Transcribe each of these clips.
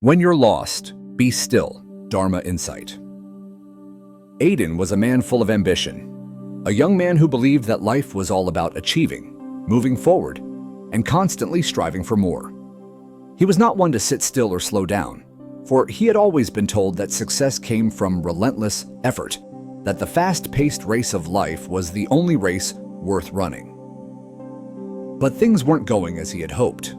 When you're lost, be still. Dharma insight. Aiden was a man full of ambition, a young man who believed that life was all about achieving, moving forward, and constantly striving for more. He was not one to sit still or slow down, for he had always been told that success came from relentless effort, that the fast-paced race of life was the only race worth running. But things weren't going as he had hoped.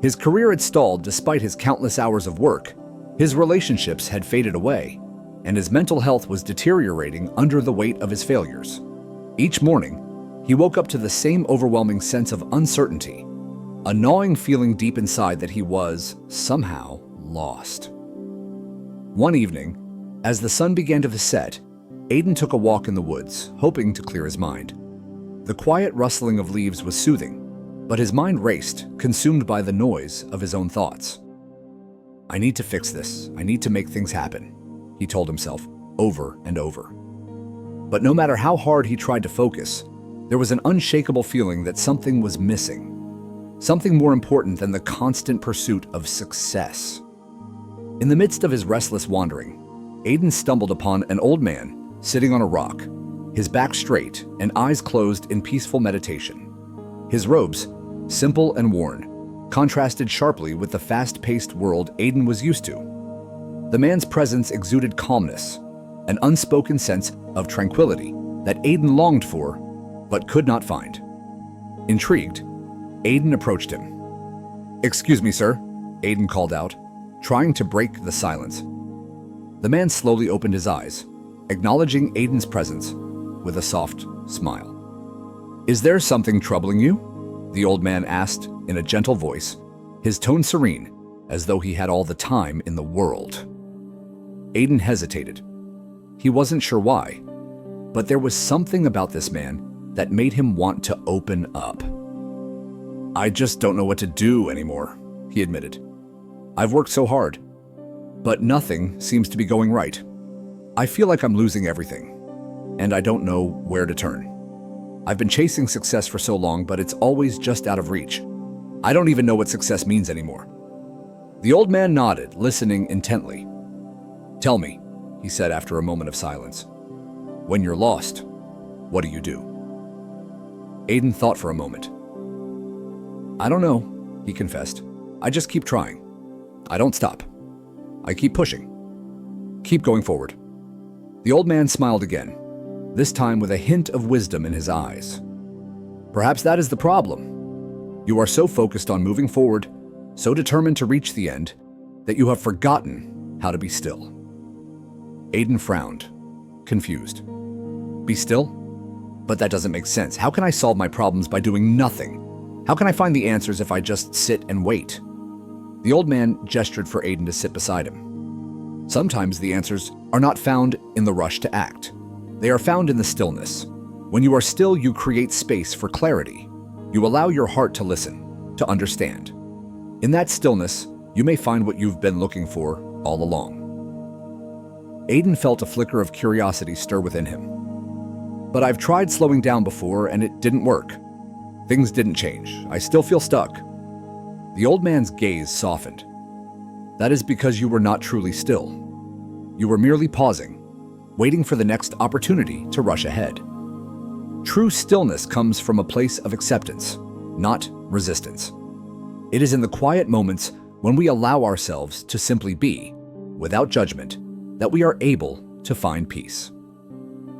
His career had stalled despite his countless hours of work, his relationships had faded away, and his mental health was deteriorating under the weight of his failures. Each morning, he woke up to the same overwhelming sense of uncertainty, a gnawing feeling deep inside that he was, somehow, lost. One evening, as the sun began to set, Aiden took a walk in the woods, hoping to clear his mind. The quiet rustling of leaves was soothing, but his mind raced, consumed by the noise of his own thoughts. "I need to fix this. I need to make things happen," he told himself over and over. But no matter how hard he tried to focus, there was an unshakable feeling that something was missing, something more important than the constant pursuit of success. In the midst of his restless wandering, Aiden stumbled upon an old man sitting on a rock, his back straight and eyes closed in peaceful meditation. His robes, simple and worn, contrasted sharply with the fast-paced world Aiden was used to. The man's presence exuded calmness, an unspoken sense of tranquility that Aiden longed for but could not find. Intrigued, Aiden approached him. "Excuse me, sir," Aiden called out, trying to break the silence. The man slowly opened his eyes, acknowledging Aiden's presence with a soft smile. "Is there something troubling you?" the old man asked in a gentle voice, his tone serene, as though he had all the time in the world. Aiden hesitated. He wasn't sure why, but there was something about this man that made him want to open up. "I just don't know what to do anymore," he admitted. "I've worked so hard, but nothing seems to be going right. I feel like I'm losing everything, and I don't know where to turn. I've been chasing success for so long, but it's always just out of reach. I don't even know what success means anymore." The old man nodded, listening intently. "Tell me," he said after a moment of silence, "when you're lost, what do you do?" Aiden thought for a moment. "I don't know," he confessed. "I just keep trying. I don't stop. I keep pushing. Keep going forward." The old man smiled again, this time with a hint of wisdom in his eyes. "Perhaps that is the problem. You are so focused on moving forward, so determined to reach the end, that you have forgotten how to be still." Aiden frowned, confused. "Be still? But that doesn't make sense. How can I solve my problems by doing nothing? How can I find the answers if I just sit and wait?" The old man gestured for Aiden to sit beside him. "Sometimes the answers are not found in the rush to act. They are found in the stillness. When you are still, you create space for clarity. You allow your heart to listen, to understand. In that stillness, you may find what you've been looking for all along." Aiden felt a flicker of curiosity stir within him. "But I've tried slowing down before and it didn't work. Things didn't change. I still feel stuck." The old man's gaze softened. "That is because you were not truly still. You were merely pausing, waiting for the next opportunity to rush ahead. True stillness comes from a place of acceptance, not resistance. It is in the quiet moments when we allow ourselves to simply be, without judgment, that we are able to find peace."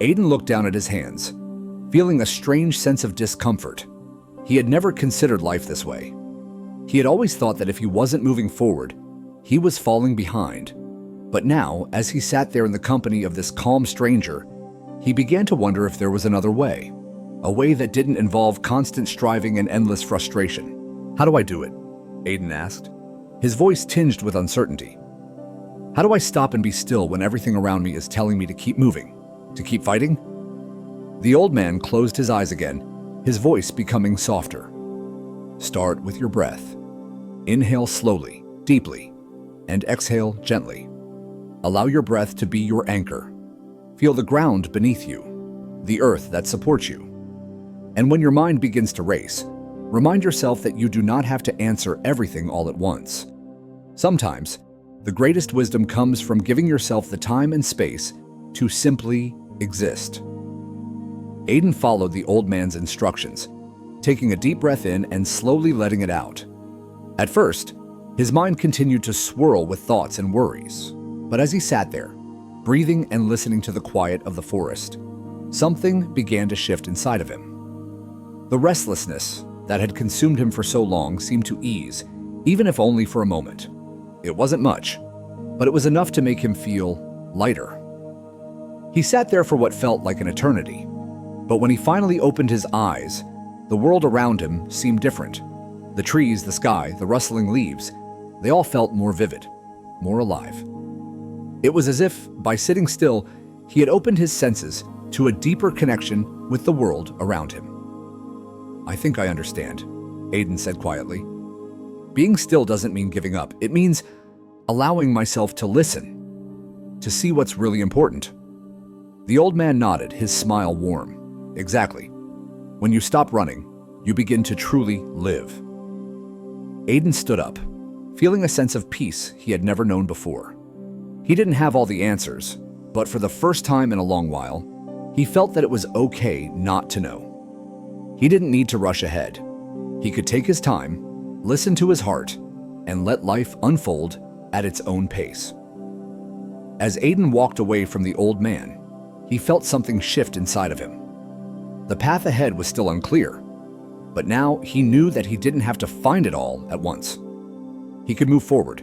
Aiden looked down at his hands, feeling a strange sense of discomfort. He had never considered life this way. He had always thought that if he wasn't moving forward, he was falling behind. But now, as he sat there in the company of this calm stranger, he began to wonder if there was another way, a way that didn't involve constant striving and endless frustration. "How do I do it?" Aiden asked, his voice tinged with uncertainty. "How do I stop and be still when everything around me is telling me to keep moving, to keep fighting?" The old man closed his eyes again, his voice becoming softer. "Start with your breath. Inhale slowly, deeply, and exhale gently. Allow your breath to be your anchor. Feel the ground beneath you, the earth that supports you. And when your mind begins to race, remind yourself that you do not have to answer everything all at once. Sometimes, The greatest wisdom comes from giving yourself the time and space to simply exist. Aiden followed the old man's instructions, taking a deep breath in and slowly letting it out. At first, his mind continued to swirl with thoughts and worries, but as he sat there, breathing and listening to the quiet of the forest, something began to shift inside of him. The restlessness that had consumed him for so long seemed to ease, even if only for a moment. It wasn't much, but it was enough to make him feel lighter. He sat there for what felt like an eternity, but when he finally opened his eyes, the world around him seemed different. The trees, the sky, the rustling leaves, they all felt more vivid, more alive. It was as if, by sitting still, he had opened his senses to a deeper connection with the world around him. "I think I understand," Aiden said quietly. "Being still doesn't mean giving up. It means allowing myself to listen, to see what's really important." The old man nodded, his smile warm. "Exactly. When you stop running, you begin to truly live." Aiden stood up, feeling a sense of peace he had never known before. He didn't have all the answers, but for the first time in a long while, he felt that it was okay not to know. He didn't need to rush ahead. He could take his time, listen to his heart, and let life unfold at its own pace. As Aiden walked away from the old man, he felt something shift inside of him. The path ahead was still unclear, but now he knew that he didn't have to find it all at once. He could move forward,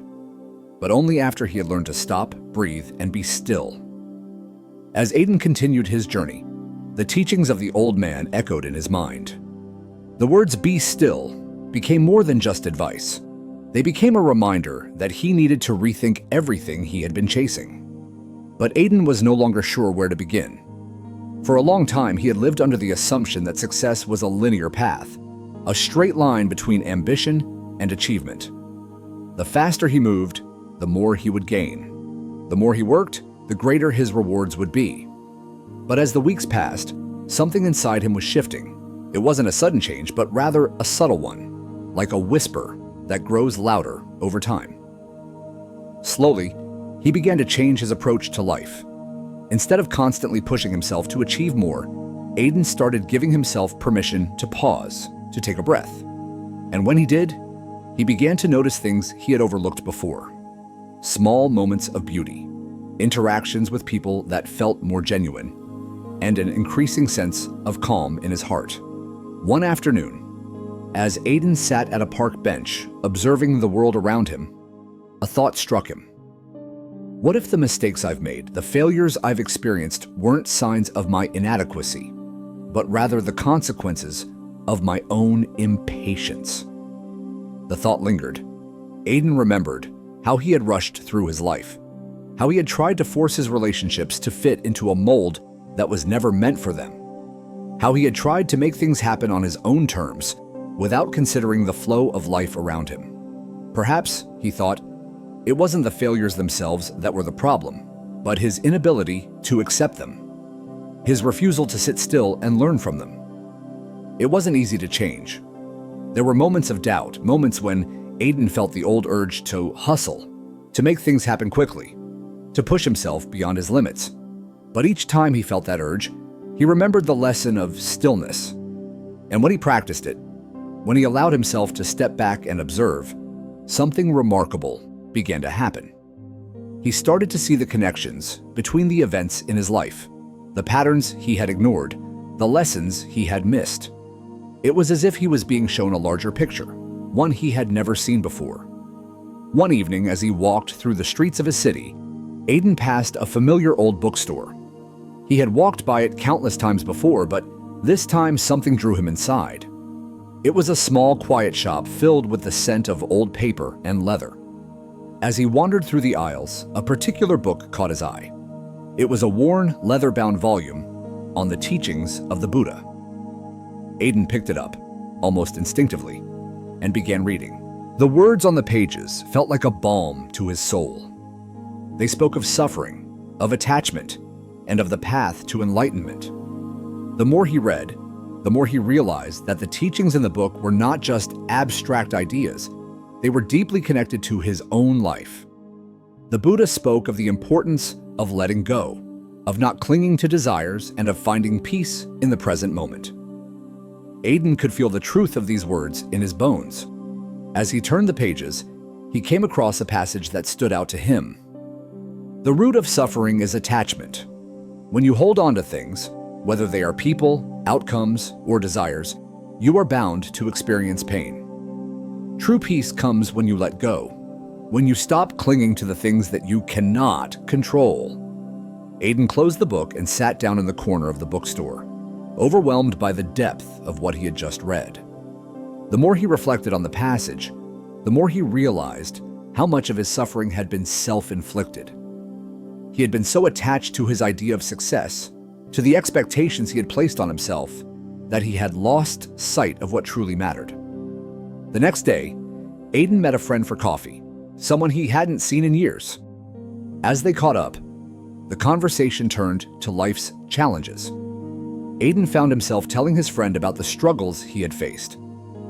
but only after he had learned to stop, breathe, and be still. As Aiden continued his journey, the teachings of the old man echoed in his mind. The words "be still" became more than just advice. They became a reminder that he needed to rethink everything he had been chasing. But Aiden was no longer sure where to begin. For a long time, he had lived under the assumption that success was a linear path, a straight line between ambition and achievement. The faster he moved, the more he would gain. The more he worked, the greater his rewards would be. But as the weeks passed, something inside him was shifting. It wasn't a sudden change, but rather a subtle one, like a whisper that grows louder over time. Slowly, he began to change his approach to life. Instead of constantly pushing himself to achieve more, Aiden started giving himself permission to pause, to take a breath. And when he did, he began to notice things he had overlooked before. Small moments of beauty, interactions with people that felt more genuine, and an increasing sense of calm in his heart. One afternoon, as Aiden sat at a park bench, observing the world around him, a thought struck him. What if the mistakes I've made, the failures I've experienced, weren't signs of my inadequacy, but rather the consequences of my own impatience? The thought lingered. Aiden remembered how he had rushed through his life, how he had tried to force his relationships to fit into a mold that was never meant for them, how he had tried to make things happen on his own terms without considering the flow of life around him. Perhaps, he thought, it wasn't the failures themselves that were the problem, but his inability to accept them, his refusal to sit still and learn from them. It wasn't easy to change. There were moments of doubt, moments when Aiden felt the old urge to hustle, to make things happen quickly, to push himself beyond his limits. But each time he felt that urge, he remembered the lesson of stillness. And when he practiced it, when he allowed himself to step back and observe, something remarkable began to happen. He started to see the connections between the events in his life, the patterns he had ignored, the lessons he had missed. It was as if he was being shown a larger picture, one he had never seen before. One evening, as he walked through the streets of his city, Aiden passed a familiar old bookstore. He had walked by it countless times before, but this time something drew him inside. It was a small, quiet shop filled with the scent of old paper and leather. As he wandered through the aisles, a particular book caught his eye. It was a worn, leather-bound volume on the teachings of the Buddha. Aiden picked it up, almost instinctively, and began reading. The words on the pages felt like a balm to his soul. They spoke of suffering, of attachment, and of the path to enlightenment. The more he read, the more he realized that the teachings in the book were not just abstract ideas, they were deeply connected to his own life. The Buddha spoke of the importance of letting go, of not clinging to desires, and of finding peace in the present moment. Aiden could feel the truth of these words in his bones. As he turned the pages, he came across a passage that stood out to him. The root of suffering is attachment. When you hold on to things, whether they are people, outcomes, or desires, you are bound to experience pain. True peace comes when you let go, when you stop clinging to the things that you cannot control. Aiden closed the book and sat down in the corner of the bookstore, overwhelmed by the depth of what he had just read. The more he reflected on the passage, the more he realized how much of his suffering had been self-inflicted. He had been so attached to his idea of success, to the expectations he had placed on himself, that he had lost sight of what truly mattered. The next day, Aiden met a friend for coffee, someone he hadn't seen in years. As they caught up, the conversation turned to life's challenges. Aiden found himself telling his friend about the struggles he had faced.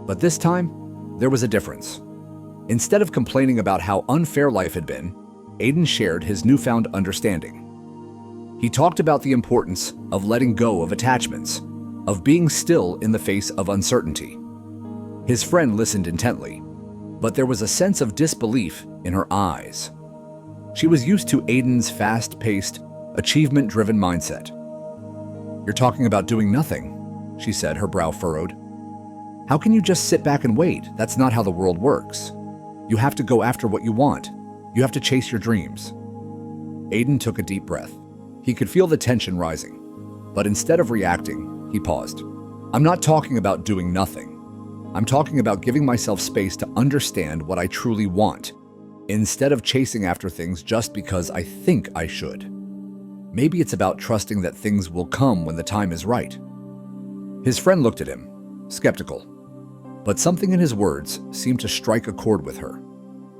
But this time, there was a difference. Instead of complaining about how unfair life had been, Aiden shared his newfound understanding. He talked about the importance of letting go of attachments, of being still in the face of uncertainty. His friend listened intently, but there was a sense of disbelief in her eyes. She was used to Aiden's fast-paced, achievement-driven mindset. "You're talking about doing nothing," she said, her brow furrowed. "How can you just sit back and wait? That's not how the world works. You have to go after what you want. You have to chase your dreams." Aiden took a deep breath. He could feel the tension rising, but instead of reacting, he paused. "I'm not talking about doing nothing. I'm talking about giving myself space to understand what I truly want, instead of chasing after things just because I think I should. Maybe it's about trusting that things will come when the time is right." His friend looked at him, skeptical, but something in his words seemed to strike a chord with her.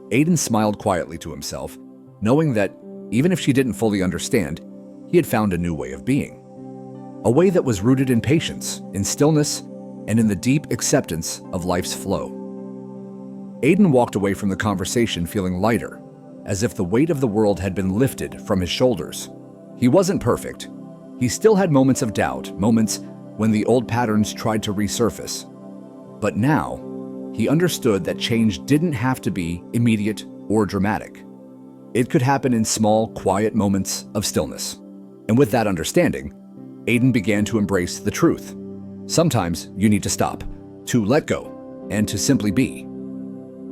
Aiden smiled quietly to himself, knowing that even if she didn't fully understand, he had found a new way of being. A way that was rooted in patience, in stillness, and in the deep acceptance of life's flow. Aiden walked away from the conversation feeling lighter, as if the weight of the world had been lifted from his shoulders. He wasn't perfect. He still had moments of doubt, moments when the old patterns tried to resurface. But now, he understood that change didn't have to be immediate or dramatic. It could happen in small, quiet moments of stillness. And with that understanding, Aiden began to embrace the truth. Sometimes you need to stop, to let go, and to simply be.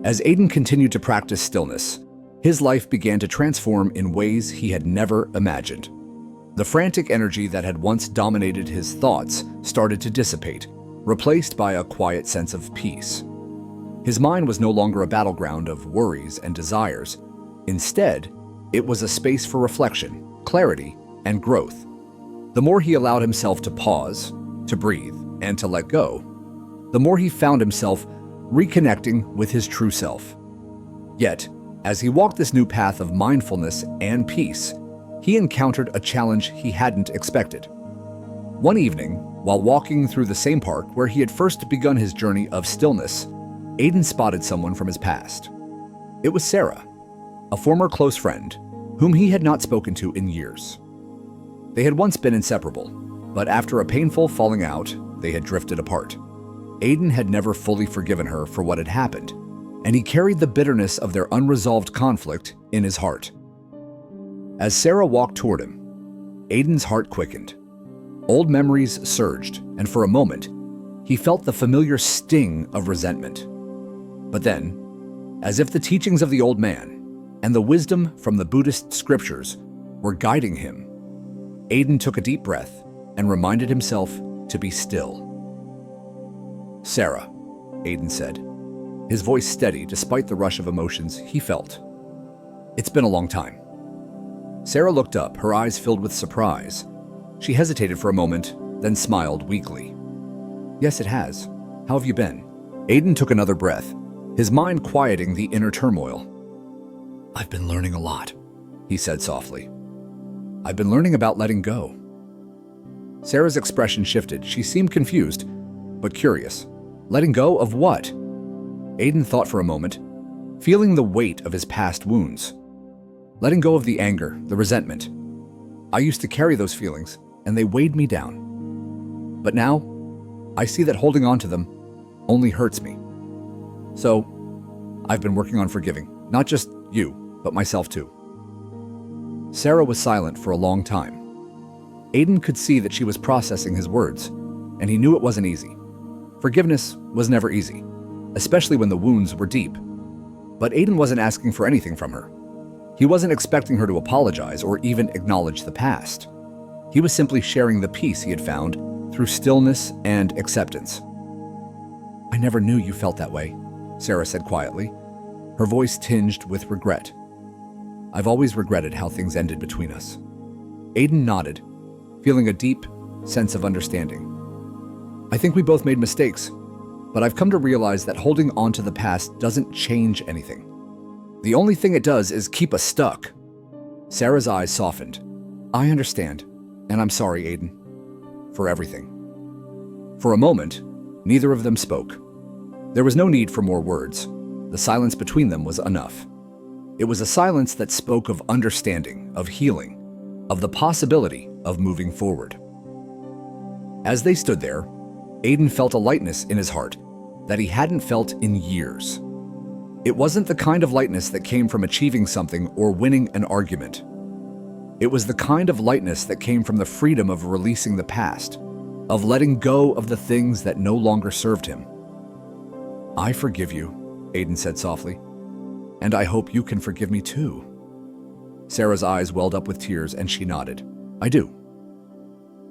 As Aiden continued to practice stillness, his life began to transform in ways he had never imagined. The frantic energy that had once dominated his thoughts started to dissipate, replaced by a quiet sense of peace. His mind was no longer a battleground of worries and desires. Instead, it was a space for reflection, clarity, and growth. The more he allowed himself to pause, to breathe, and to let go, the more he found himself reconnecting with his true self. Yet, as he walked this new path of mindfulness and peace, he encountered a challenge he hadn't expected. One evening, while walking through the same park where he had first begun his journey of stillness, Aiden spotted someone from his past. It was Sarah, a former close friend whom he had not spoken to in years. They had once been inseparable, but after a painful falling out, they had drifted apart. Aiden had never fully forgiven her for what had happened, and he carried the bitterness of their unresolved conflict in his heart. As Sarah walked toward him, Aiden's heart quickened. Old memories surged, and for a moment, he felt the familiar sting of resentment. But then, as if the teachings of the old man and the wisdom from the Buddhist scriptures were guiding him, Aiden took a deep breath and reminded himself to be still. "Sarah," Aiden said, his voice steady despite the rush of emotions he felt. "It's been a long time." Sarah looked up, her eyes filled with surprise. She hesitated for a moment, then smiled weakly. "Yes, it has. How have you been?" Aiden took another breath, his mind quieting the inner turmoil. "I've been learning a lot," he said softly. "I've been learning about letting go." Sarah's expression shifted. She seemed confused, but curious. Letting go of what? Aiden thought for a moment, feeling the weight of his past wounds. letting go of the anger, the resentment. I used to carry those feelings, and they weighed me down. But now, I see that holding on to them only hurts me. So, I've been working on forgiving, not just you, but myself too. Sarah was silent for a long time. Aiden could see that she was processing his words, and he knew it wasn't easy. Forgiveness was never easy, especially when the wounds were deep. But Aiden wasn't asking for anything from her. He wasn't expecting her to apologize or even acknowledge the past. He was simply sharing the peace he had found through stillness and acceptance. "I never knew you felt that way," Sarah said quietly, her voice tinged with regret. "I've always regretted how things ended between us." Aiden nodded, feeling a deep sense of understanding. "I think we both made mistakes, but I've come to realize that holding on to the past doesn't change anything. The only thing it does is keep us stuck." Sarah's eyes softened. "I understand, and I'm sorry, Aiden, for everything." For a moment, neither of them spoke. There was no need for more words. The silence between them was enough. It was a silence that spoke of understanding, of healing, of the possibility of moving forward. As they stood there, Aiden felt a lightness in his heart that he hadn't felt in years. It wasn't the kind of lightness that came from achieving something or winning an argument. It was the kind of lightness that came from the freedom of releasing the past, of letting go of the things that no longer served him. "I forgive you," Aiden said softly, "and I hope you can forgive me too." Sarah's eyes welled up with tears and she nodded. "I do."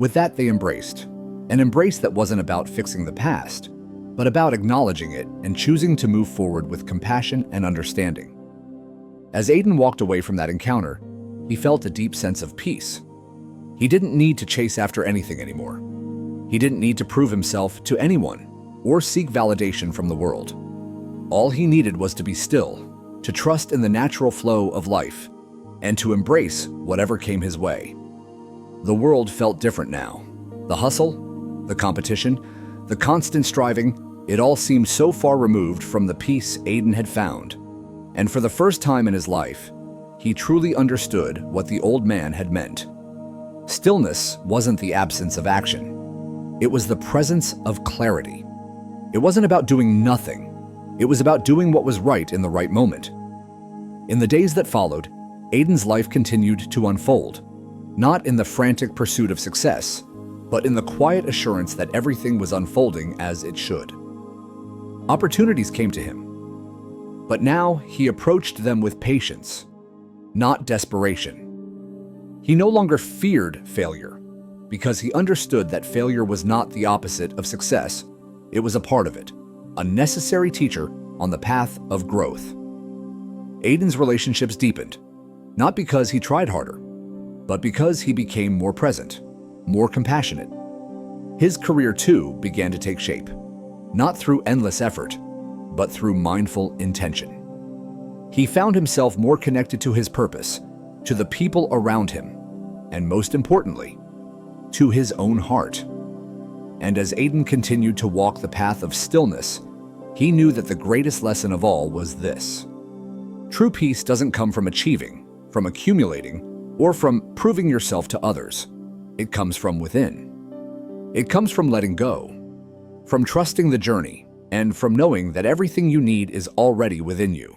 With that, they embraced. An embrace that wasn't about fixing the past, but about acknowledging it and choosing to move forward with compassion and understanding. As Aiden walked away from that encounter, he felt a deep sense of peace. He didn't need to chase after anything anymore. He didn't need to prove himself to anyone or seek validation from the world. All he needed was to be still, to trust in the natural flow of life, and to embrace whatever came his way. The world felt different now. The hustle, the competition, the constant striving, it all seemed so far removed from the peace Aiden had found. And for the first time in his life, he truly understood what the old man had meant. Stillness wasn't the absence of action. It was the presence of clarity. It wasn't about doing nothing. It was about doing what was right in the right moment. In the days that followed, Aiden's life continued to unfold, not in the frantic pursuit of success, but in the quiet assurance that everything was unfolding as it should. Opportunities came to him, but now he approached them with patience, not desperation. He no longer feared failure, because he understood that failure was not the opposite of success. It was a part of it, a necessary teacher on the path of growth. Aiden's relationships deepened, not because he tried harder, but because he became more present, more compassionate. His career, too, began to take shape, not through endless effort, but through mindful intention. He found himself more connected to his purpose, to the people around him, and most importantly, to his own heart. And as Aiden continued to walk the path of stillness, he knew that the greatest lesson of all was this: true peace doesn't come from achieving, from accumulating, or from proving yourself to others. It comes from within. It comes from letting go, from trusting the journey, and from knowing that everything you need is already within you.